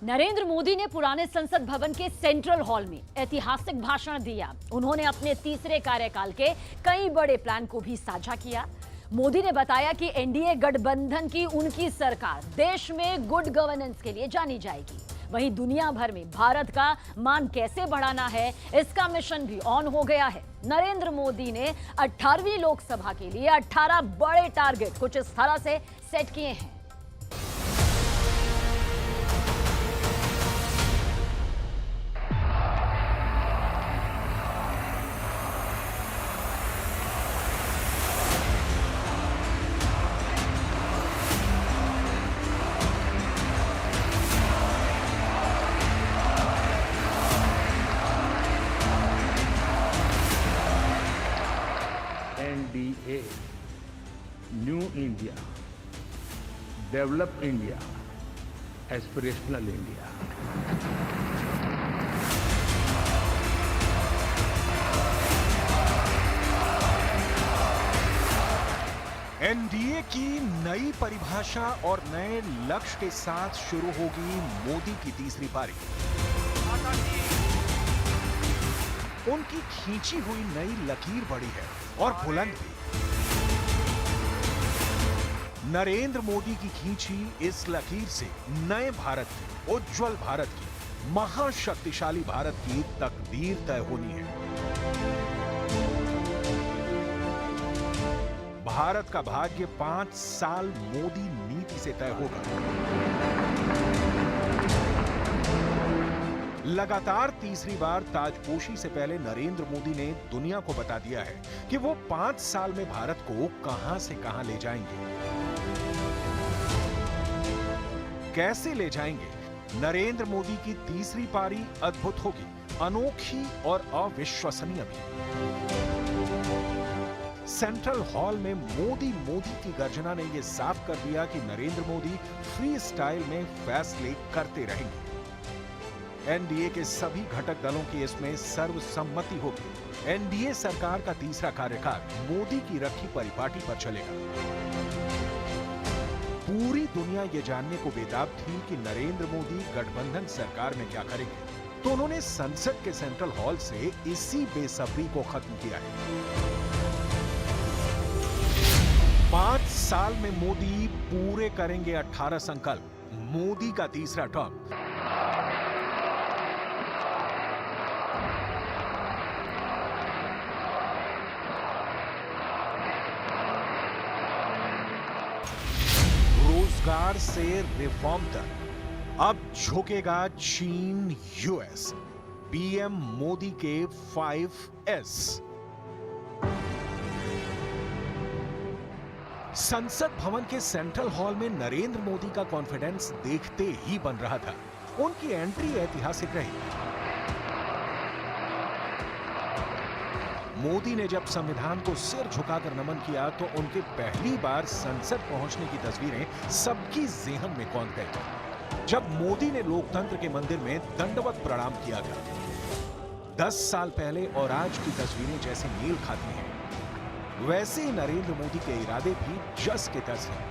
नरेंद्र मोदी ने पुराने संसद भवन के सेंट्रल हॉल में ऐतिहासिक भाषण दिया। उन्होंने अपने तीसरे कार्यकाल के कई बड़े प्लान को भी साझा किया। मोदी ने बताया कि एनडीए गठबंधन की उनकी सरकार देश में गुड गवर्नेंस के लिए जानी जाएगी। वहीं दुनिया भर में भारत का मान कैसे बढ़ाना है, इसका मिशन भी ऑन हो गया है। नरेंद्र मोदी ने 18वीं लोकसभा के लिए 18 बड़े टारगेट कुछ इस तरह से सेट किए हैं। NDA, New India, Develop India, Aspirational India। NDA की नई परिभाषा और नए लक्ष्य के साथ शुरू होगी मोदी की तीसरी पारी। उनकी खींची हुई नई लकीर बड़ी है और बुलंद भी। नरेंद्र मोदी की खींची इस लकीर से नए भारत की, उज्जवल भारत की, महाशक्तिशाली भारत की तकदीर तय होनी है। भारत का भाग्य 5 साल मोदी नीति से तय होगा। लगातार तीसरी बार ताजपोशी से पहले नरेंद्र मोदी ने दुनिया को बता दिया है कि वो 5 साल में भारत को कहां से कहां ले जाएंगे, कैसे ले जाएंगे। नरेंद्र मोदी की तीसरी पारी अद्भुत होगी, अनोखी और अविश्वसनीय भी। सेंट्रल हॉल में मोदी की गर्जना ने यह साफ कर दिया कि नरेंद्र मोदी फ्री स्टाइल में फैसले करते रहेंगे। एनडीए के सभी घटक दलों की इसमें सर्वसम्मति होगी। एनडीए सरकार का तीसरा कार्यकाल मोदी की रखी परिपाटी पर चलेगा। पूरी दुनिया ये जानने को बेताब थी कि नरेंद्र मोदी गठबंधन सरकार में क्या करेंगे, तो उन्होंने संसद के सेंट्रल हॉल से इसी बेसब्री को खत्म किया है। 5 साल में मोदी पूरे करेंगे 18 संकल्प। मोदी का तीसरा टर्म। रोजगार से रिफॉर्म तक अब झुकेगा चीन यूएस। पीएम मोदी के 5S। संसद भवन के सेंट्रल हॉल में नरेंद्र मोदी का कॉन्फिडेंस देखते ही बन रहा था। उनकी एंट्री ऐतिहासिक रही। मोदी ने जब संविधान को सिर झुकाकर नमन किया तो उनके पहली बार संसद पहुंचने की तस्वीरें सबकी जेहन में कौंध गई। जब मोदी ने लोकतंत्र के मंदिर में दंडवत प्रणाम किया था, 10 साल पहले और आज की तस्वीरें जैसे मेल खाती हैं, वैसे ही नरेंद्र मोदी के इरादे भी जस के तस हैं।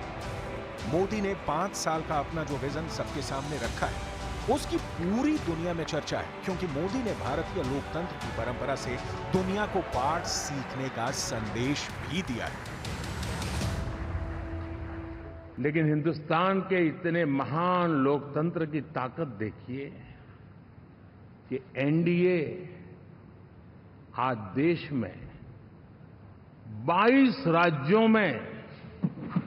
मोदी ने 5 साल का अपना जो विजन सबके सामने रखा है, उसकी पूरी दुनिया में चर्चा है, क्योंकि मोदी ने भारतीय लोकतंत्र की परंपरा से दुनिया को पाठ सीखने का संदेश भी दिया है। लेकिन हिंदुस्तान के इतने महान लोकतंत्र की ताकत देखिए कि एनडीए आज देश में 22 राज्यों में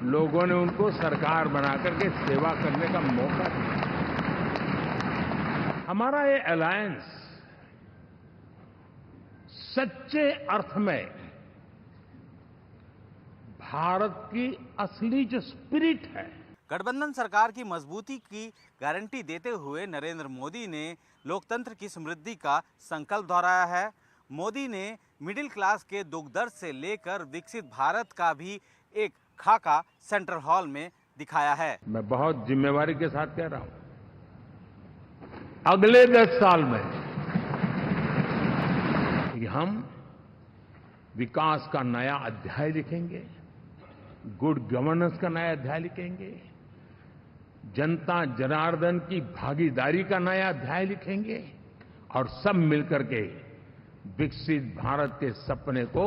लोगों ने उनको सरकार बनाकर के सेवा करने का मौका दिया। हमारा ये अलायंस सच्चे अर्थ में भारत की असली जो स्पिरिट है। गठबंधन सरकार की मजबूती की गारंटी देते हुए नरेंद्र मोदी ने लोकतंत्र की समृद्धि का संकल्प दोहराया है। मोदी ने मिडिल क्लास के दुख दर्द से लेकर विकसित भारत का भी एक खाका सेंट्रल हॉल में दिखाया है। मैं बहुत जिम्मेवारी के साथ कह रहा हूं, अगले 10 साल में हम विकास का नया अध्याय लिखेंगे, गुड गवर्नेंस का नया अध्याय लिखेंगे, जनता जनार्दन की भागीदारी का नया अध्याय लिखेंगे और सब मिलकर के विकसित भारत के सपने को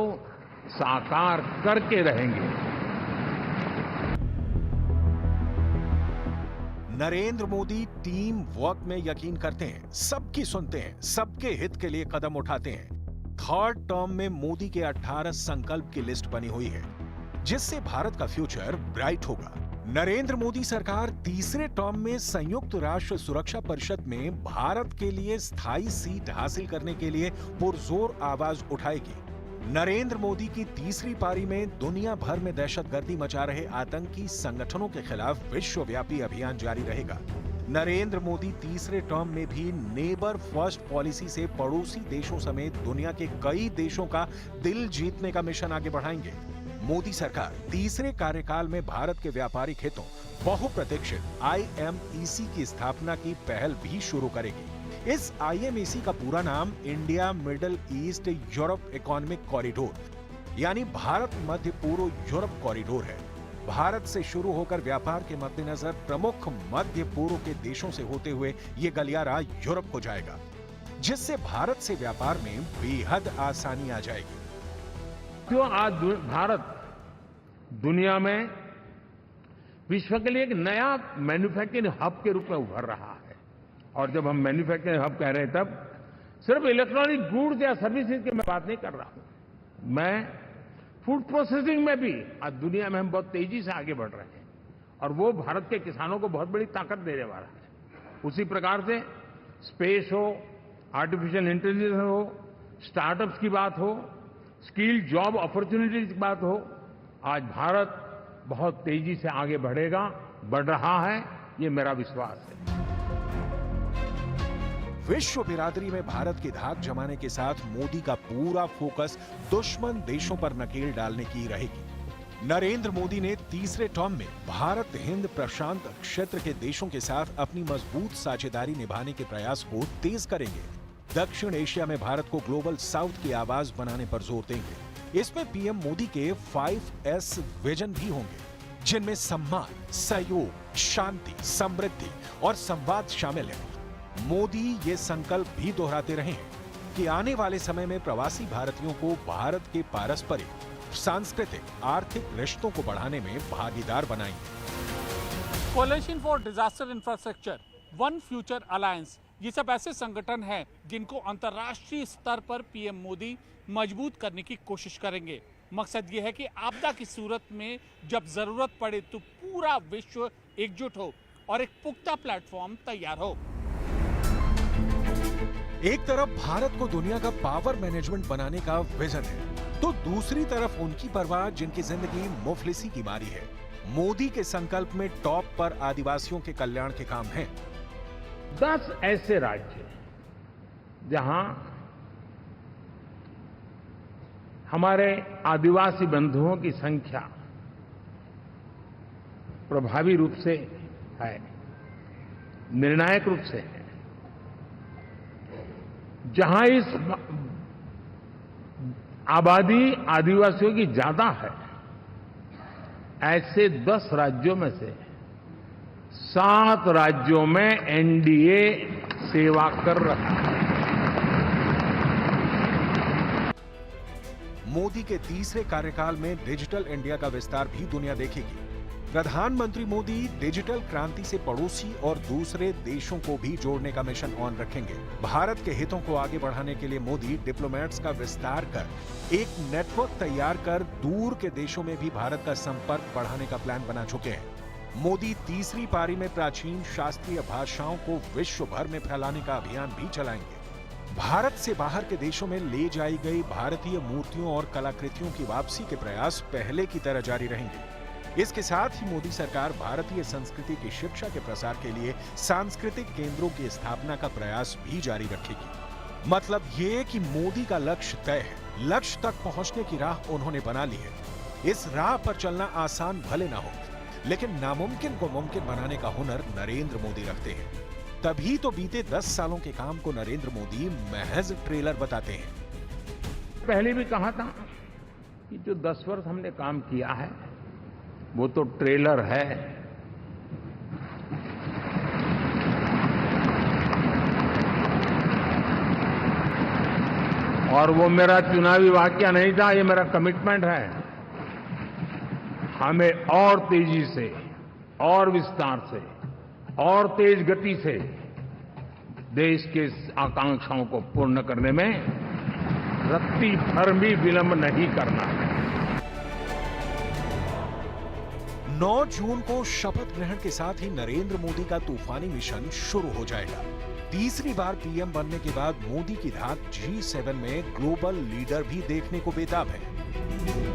साकार करके रहेंगे। नरेंद्र मोदी टीम वर्क में यकीन करते हैं, सबकी सुनते हैं, सबके हित के लिए कदम उठाते हैं। थर्ड टर्म में मोदी के 18 संकल्प की लिस्ट बनी हुई है, जिससे भारत का फ्यूचर ब्राइट होगा। नरेंद्र मोदी सरकार तीसरे टर्म में संयुक्त राष्ट्र सुरक्षा परिषद में भारत के लिए स्थायी सीट हासिल करने के लिए पुरजोर आवाज उठाएगी। नरेंद्र मोदी की तीसरी पारी में दुनिया भर में दहशतगर्दी मचा रहे आतंकी संगठनों के खिलाफ विश्वव्यापी अभियान जारी रहेगा। नरेंद्र मोदी तीसरे टर्म में भी नेबर फर्स्ट पॉलिसी से पड़ोसी देशों समेत दुनिया के कई देशों का दिल जीतने का मिशन आगे बढ़ाएंगे। मोदी सरकार तीसरे कार्यकाल में भारत के व्यापारिक हितों बहुप्रतीक्षित IMEC की स्थापना की पहल भी शुरू करेगी। इस IMEC का पूरा नाम India middle east Europe economic corridor यानी भारत मध्य पूर्व यूरोप कॉरिडोर है। भारत से शुरू होकर व्यापार के मद्देनजर प्रमुख मध्य पूर्व के देशों से होते हुए ये गलियारा यूरोप को जाएगा, जिससे भारत से व्यापार में बेहद आसानी आ जाएगी। क्यों आज भारत दुनिया में विश्व के लिए एक नया मैन्युफैक्चरिंग हब के रूप में उभर रहा है। और जब हम मैन्युफैक्चरिंग हब कह रहे हैं तब सिर्फ इलेक्ट्रॉनिक गुड्स या सर्विसेज की मैं बात नहीं कर रहा हूं। मैं फूड प्रोसेसिंग में भी आज दुनिया में हम बहुत तेजी से आगे बढ़ रहे हैं और वो भारत के किसानों को बहुत बड़ी ताकत देने वाला है। उसी प्रकार से स्पेस हो, आर्टिफिशियल इंटेलिजेंस हो, स्टार्टअप्स की बात हो, स्किल जॉब अपॉर्चुनिटीज की बात हो, आज भारत बहुत तेजी से आगे बढ़ेगा, बढ़ रहा है, ये मेरा विश्वास है। विश्व बिरादरी में भारत की धाक जमाने के साथ मोदी का पूरा फोकस दुश्मन देशों पर नकेल डालने की रहेगी। नरेंद्र मोदी ने तीसरे टर्म में भारत हिंद प्रशांत क्षेत्र के देशों के साथ अपनी मजबूत साझेदारी निभाने के प्रयास को तेज करेंगे। दक्षिण एशिया में भारत को ग्लोबल साउथ की आवाज बनाने पर जोर देंगे। इसमें पीएम मोदी के 5S विजन भी होंगे, जिनमें सम्मान, सहयोग, शांति, समृद्धि और संवाद शामिल है। मोदी ये संकल्प भी दोहराते रहे हैं कि आने वाले समय में प्रवासी भारतीयों को भारत के पारस्परिक, सांस्कृतिक, आर्थिक रिश्तों को बढ़ाने में भागीदार बनाएंगे। Coalition for disaster infrastructure, one future alliance, ये सब ऐसे संगठन हैं जिनको अंतर्राष्ट्रीय स्तर पर पीएम मोदी मजबूत करने की कोशिश करेंगे। मकसद ये है कि आपदा की सूरत में जब जरूरत पड़े तो पूरा विश्व एकजुट हो और एक पुख्ता प्लेटफॉर्म तैयार हो। एक तरफ भारत को दुनिया का पावर मैनेजमेंट बनाने का विजन है, तो दूसरी तरफ उनकी परवाह जिनकी जिंदगी मुफलिसी की मारी है। मोदी के संकल्प में टॉप पर आदिवासियों के कल्याण के काम हैं। 10 ऐसे राज्य जहां हमारे आदिवासी बंधुओं की संख्या प्रभावी रूप से है, निर्णायक रूप से है, जहां इस आबादी आदिवासियों की ज्यादा है, ऐसे 10 राज्यों में से 7 राज्यों में एनडीए सेवा कर रहा है। मोदी के तीसरे कार्यकाल में डिजिटल इंडिया का विस्तार भी दुनिया देखेगी। प्रधानमंत्री मोदी डिजिटल क्रांति से पड़ोसी और दूसरे देशों को भी जोड़ने का मिशन ऑन रखेंगे। भारत के हितों को आगे बढ़ाने के लिए मोदी डिप्लोमेट्स का विस्तार कर एक नेटवर्क तैयार कर दूर के देशों में भी भारत का संपर्क बढ़ाने का प्लान बना चुके हैं। मोदी तीसरी पारी में प्राचीन शास्त्रीय भाषाओं को विश्व भर में फैलाने का अभियान भी चलाएंगे। भारत से बाहर के देशों में ले जाई गई भारतीय मूर्तियों और कलाकृतियों की वापसी के प्रयास पहले की तरह जारी रहेंगे। इसके साथ ही मोदी सरकार भारतीय संस्कृति की शिक्षा के प्रसार के लिए सांस्कृतिक केंद्रों की स्थापना का प्रयास भी जारी रखेगी। मतलब ये कि मोदी का लक्ष्य तय है, लक्ष्य तक पहुंचने की राह उन्होंने बना ली है। इस राह पर चलना आसान भले ना हो, लेकिन नामुमकिन को मुमकिन बनाने का हुनर नरेंद्र मोदी रखते हैं। तभी तो बीते 10 सालों के काम को नरेंद्र मोदी महज ट्रेलर बताते हैं। पहले भी कहा था कि जो 10 वर्ष हमने काम किया है वो तो ट्रेलर है, और वो मेरा चुनावी वाक्य नहीं था, ये मेरा कमिटमेंट है। हमें और तेजी से, और विस्तार से, और तेज गति से देश के आकांक्षाओं को पूर्ण करने में रत्ती भर भी विलंब नहीं करना है। 9 जून को शपथ ग्रहण के साथ ही नरेंद्र मोदी का तूफानी मिशन शुरू हो जाएगा। तीसरी बार पीएम बनने के बाद मोदी की धाक G7 में ग्लोबल लीडर भी देखने को बेताब है।